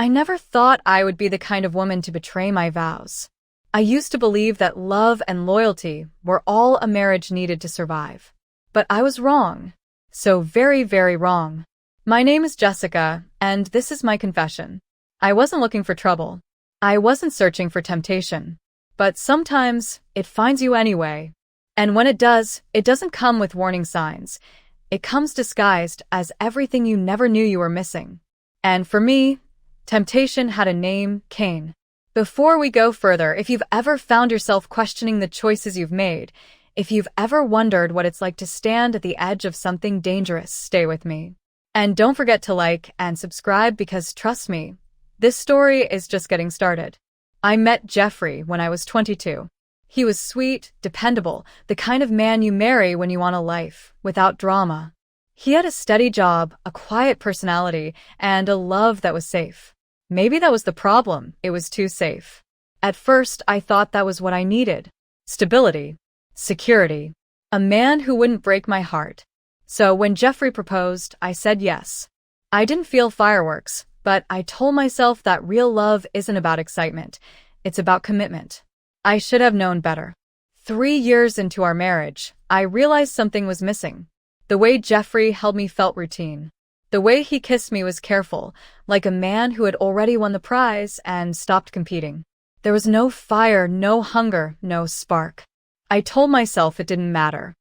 I never thought I would be the kind of woman to betray my vows. I used to believe that love and loyalty were all a marriage needed to survive. But I was wrong. So very, very wrong. My name is Jessica, and this is my confession. I wasn't looking for trouble. I wasn't searching for temptation. But sometimes, it finds you anyway. And when it does, it doesn't come with warning signs. It comes disguised as everything you never knew you were missing. And for me, temptation had a name, Cain. Before we go further, if you've ever found yourself questioning the choices you've made, if you've ever wondered what it's like to stand at the edge of something dangerous, stay with me. And don't forget to like and subscribe because trust me, this story is just getting started. I met Jeffrey when I was 22. He was sweet, dependable, the kind of man you marry when you want a life, without drama. He had a steady job, a quiet personality, and a love that was safe. Maybe that was the problem, it was too safe. At first, I thought that was what I needed. Stability. Security. A man who wouldn't break my heart. So when Jeffrey proposed, I said yes. I didn't feel fireworks, but I told myself that real love isn't about excitement. It's about commitment. I should have known better. 3 years into our marriage, I realized something was missing. The way Jeffrey held me felt routine. The way he kissed me was careful, like a man who had already won the prize and stopped competing. There was no fire, no hunger, no spark. I told myself it didn't matter.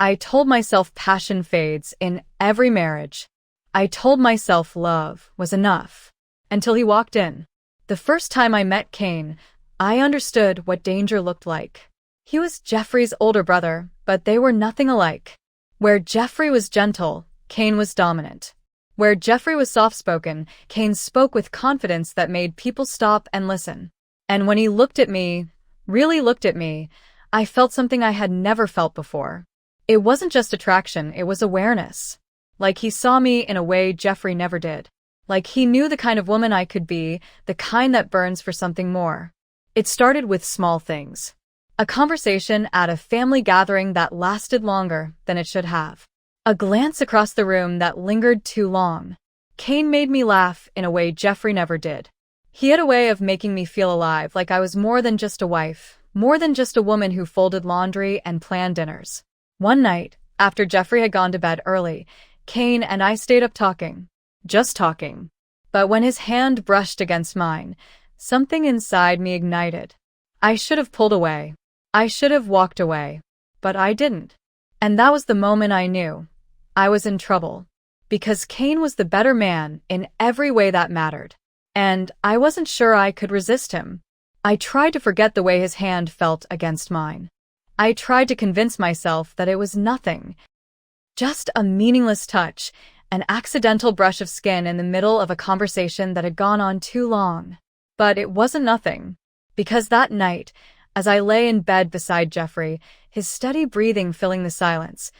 I told myself passion fades in every marriage. I told myself love was enough. Until he walked in. The first time I met Cain, I understood what danger looked like. He was Jeffrey's older brother, but they were nothing alike. Where Jeffrey was gentle, Cain was dominant. Where Jeffrey was soft-spoken, Cain spoke with confidence that made people stop and listen. And when he looked at me, really looked at me, I felt something I had never felt before. It wasn't just attraction, it was awareness. Like he saw me in a way Jeffrey never did. Like he knew the kind of woman I could be, the kind that burns for something more. It started with small things. A conversation at a family gathering that lasted longer than it should have. A glance across the room that lingered too long. Cain made me laugh in a way Jeffrey never did. He had a way of making me feel alive, like I was more than just a wife, more than just a woman who folded laundry and planned dinners. One night, after Jeffrey had gone to bed early, Cain and I stayed up talking. Just talking. But when his hand brushed against mine, something inside me ignited. I should have pulled away. I should have walked away. But I didn't. And that was the moment I knew. I was in trouble. Because Cain was the better man in every way that mattered. And I wasn't sure I could resist him. I tried to forget the way his hand felt against mine. I tried to convince myself that it was nothing. Just a meaningless touch, an accidental brush of skin in the middle of a conversation that had gone on too long. But it wasn't nothing. Because that night, as I lay in bed beside Jeffrey, his steady breathing filling the silence,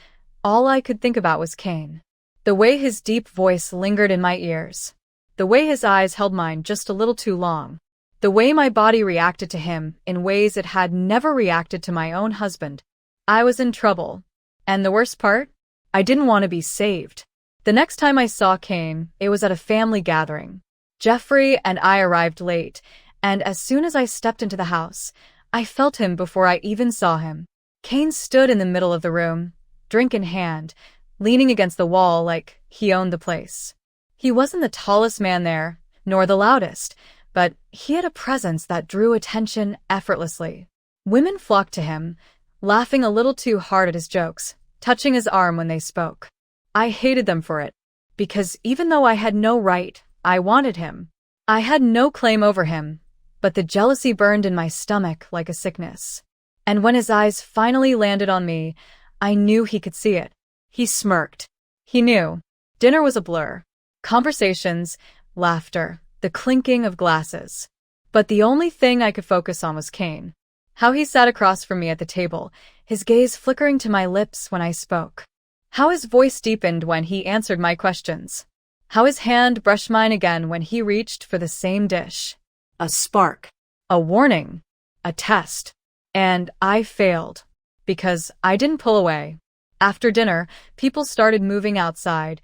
all I could think about was Cain. The way his deep voice lingered in my ears. The way his eyes held mine just a little too long. The way my body reacted to him in ways it had never reacted to my own husband. I was in trouble. And the worst part? I didn't want to be saved. The next time I saw Cain, it was at a family gathering. Jeffrey and I arrived late, and as soon as I stepped into the house, I felt him before I even saw him. Cain stood in the middle of the room, drink in hand, leaning against the wall like he owned the place. He wasn't the tallest man there, nor the loudest, but he had a presence that drew attention effortlessly. Women flocked to him, laughing a little too hard at his jokes, touching his arm when they spoke. I hated them for it, because even though I had no right, I wanted him. I had no claim over him, but the jealousy burned in my stomach like a sickness. And when his eyes finally landed on me, I knew he could see it. He smirked. He knew. Dinner was a blur. Conversations, laughter, the clinking of glasses. But the only thing I could focus on was Cain. How he sat across from me at the table, his gaze flickering to my lips when I spoke. How his voice deepened when he answered my questions. How his hand brushed mine again when he reached for the same dish. A spark. A warning. A test. And I failed. Because I didn't pull away. After dinner, people started moving outside,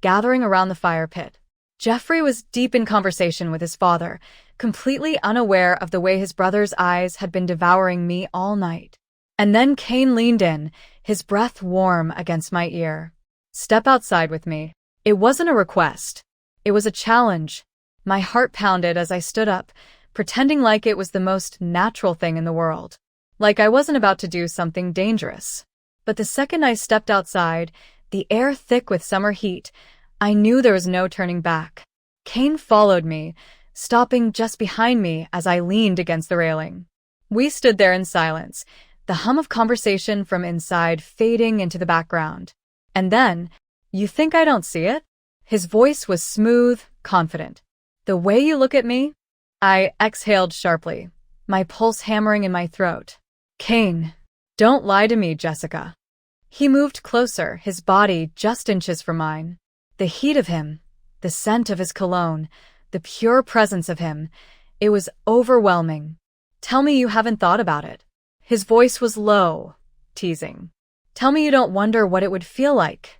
gathering around the fire pit. Jeffrey was deep in conversation with his father, completely unaware of the way his brother's eyes had been devouring me all night. And then Cain leaned in, his breath warm against my ear. "Step outside with me." It wasn't a request. It was a challenge. My heart pounded as I stood up, pretending like it was the most natural thing in the world. Like I wasn't about to do something dangerous. But the second I stepped outside, the air thick with summer heat, I knew there was no turning back. Cain followed me, stopping just behind me as I leaned against the railing. We stood there in silence, the hum of conversation from inside fading into the background. And then, "You think I don't see it?" His voice was smooth, confident. "The way you look at me?" I exhaled sharply, my pulse hammering in my throat. "Cain, don't lie to me, Jessica." He moved closer, his body just inches from mine. The heat of him, the scent of his cologne, the pure presence of him, it was overwhelming. "Tell me you haven't thought about it." His voice was low, teasing. "Tell me you don't wonder what it would feel like."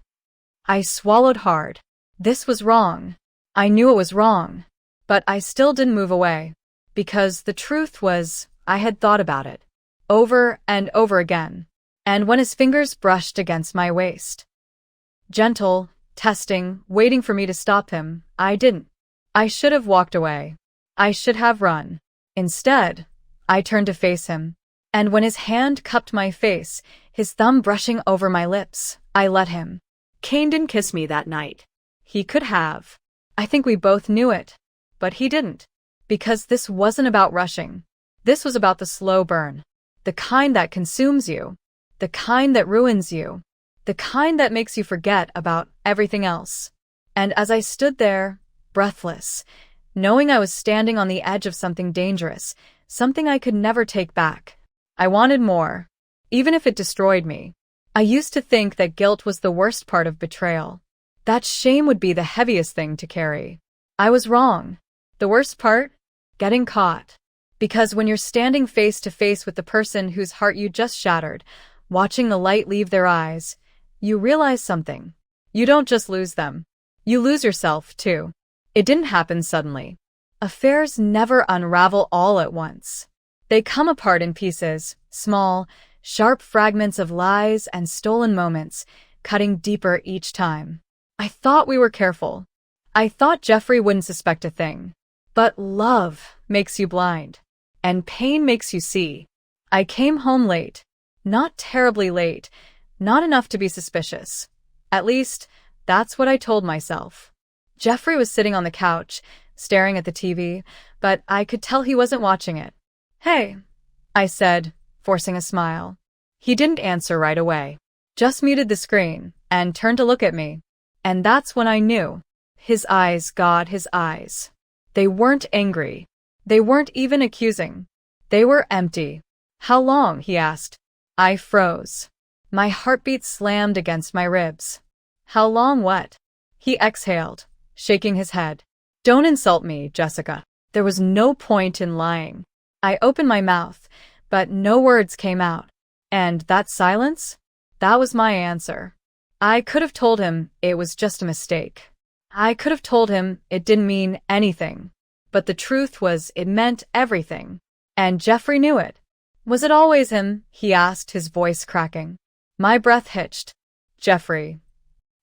I swallowed hard. This was wrong. I knew it was wrong. But I still didn't move away. Because the truth was, I had thought about it. Over and over again. And when his fingers brushed against my waist. Gentle, testing, waiting for me to stop him, I didn't. I should have walked away. I should have run. Instead, I turned to face him. And when his hand cupped my face, his thumb brushing over my lips, I let him. Cain didn't kiss me that night. He could have. I think we both knew it. But he didn't. Because this wasn't about rushing. This was about the slow burn. The kind that consumes you. The kind that ruins you. The kind that makes you forget about everything else. And as I stood there, breathless, knowing I was standing on the edge of something dangerous, something I could never take back, I wanted more, even if it destroyed me. I used to think that guilt was the worst part of betrayal. That shame would be the heaviest thing to carry. I was wrong. The worst part? Getting caught. Because when you're standing face to face with the person whose heart you just shattered, watching the light leave their eyes, you realize something. You don't just lose them. You lose yourself, too. It didn't happen suddenly. Affairs never unravel all at once. They come apart in pieces, small, sharp fragments of lies and stolen moments, cutting deeper each time. I thought we were careful. I thought Jeffrey wouldn't suspect a thing. But love makes you blind. And pain makes you see. I came home late. Not terribly late. Not enough to be suspicious. At least, that's what I told myself. Jeffrey was sitting on the couch, staring at the TV, but I could tell he wasn't watching it. "Hey," I said, forcing a smile. He didn't answer right away. Just muted the screen and turned to look at me. And that's when I knew. His eyes, God, his eyes. They weren't angry. They weren't even accusing. They were empty. "How long?" he asked. I froze. My heartbeat slammed against my ribs. "How long what?" He exhaled, shaking his head. "Don't insult me, Jessica." There was no point in lying. I opened my mouth, but no words came out. And that silence? That was my answer. I could have told him it was just a mistake. I could have told him it didn't mean anything. But the truth was it meant everything. And Jeffrey knew it. "Was it always him?" he asked, his voice cracking. My breath hitched. "Jeffrey.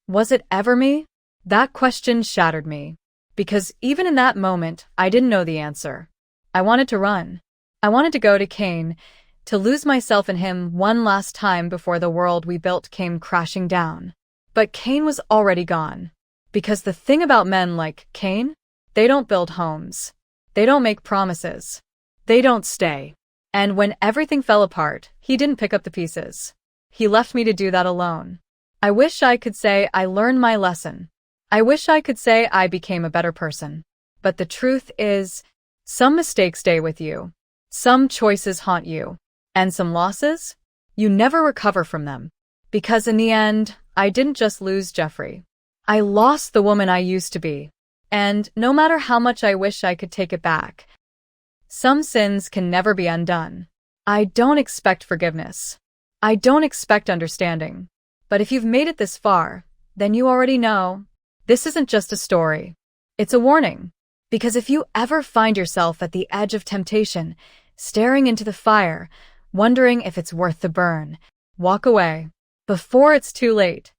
Was it ever me?" That question shattered me. Because even in that moment, I didn't know the answer. I wanted to run. I wanted to go to Cain, to lose myself in him one last time before the world we built came crashing down. But Cain was already gone. Because the thing about men like Cain, they don't build homes. They don't make promises. They don't stay. And when everything fell apart, he didn't pick up the pieces. He left me to do that alone. I wish I could say I learned my lesson. I wish I could say I became a better person. But the truth is, some mistakes stay with you. Some choices haunt you. And some losses? You never recover from them. Because in the end, I didn't just lose Jeffrey. I lost the woman I used to be. And no matter how much I wish I could take it back, some sins can never be undone. I don't expect forgiveness. I don't expect understanding. But if you've made it this far, then you already know. This isn't just a story. It's a warning, because if you ever find yourself at the edge of temptation, staring into the fire, wondering if it's worth the burn, walk away before it's too late.